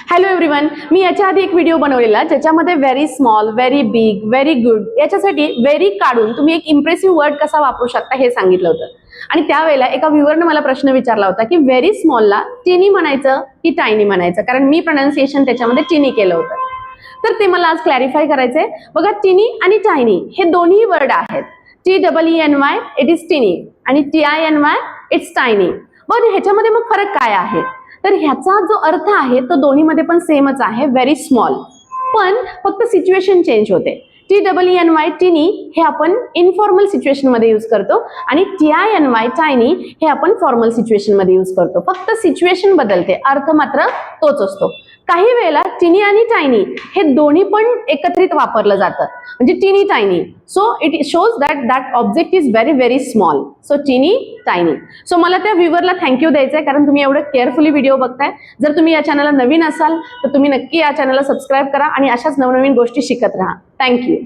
Hello everyone, मी याच्या आधी एक व्हिडिओ बनवलेला ज्याच्यामध्ये very small, very big, very good याच्यासाठी व्हेरी काढून तुम्ही एक इम्प्रेसिव्ह वर्ड कसा वापरू शकता हे सांगितलं होतं. आणि त्यावेळेला एका व्ह्यूअरने मला प्रश्न विचारला होता की व्हेरी स्मॉलला टिनी म्हणायचं की टायनी म्हणायचं, कारण मी प्रोनाउन्सिएशन त्याच्यामध्ये टिनी केलं होतं. तर ते मला आज क्लॅरिफाय करायचंय. बघा, टिनी आणि टायनी हे दोन्ही वर्ड आहेत. TEENY इट इज टिनी आणि TINY इट्स टायनी. पण ह्याच्यामध्ये मग फरक काय आहे? तर ह्याचा जो अर्थ आहे तो दोन्हीमध्ये पण सेमच आहे, व्हेरी स्मॉल. पण फक्त सिच्युएशन चेंज होते. TEENY टिनी हे आपण इनफॉर्मल सिच्युएशन मध्ये यूज करतो आणि TINY टायनी हे आपण फॉर्मल सिच्युएशन मध्ये यूज करतो. फक्त सिच्युएशन बदलते, अर्थ मात्र तोच असतो. काही वेळेला टिनी आणि टायनी हे दोन्ही पण एकत्रित वापरलं जातं, म्हणजे tiny tiny. So it shows that object is very very small. So tiny tiny. So मला त्या व्ह्यूअरला थँक्यू द्यायचंय, कारण तुम्ही एवढं केअरफुली व्हिडिओ बघताय. जर तुम्ही या चॅनलला नवीन असाल तर तुम्ही नक्की या चॅनलला सबस्क्राईब करा आणि अशाच नवनवीन गोष्टी शिकत राहा. थँक्यू.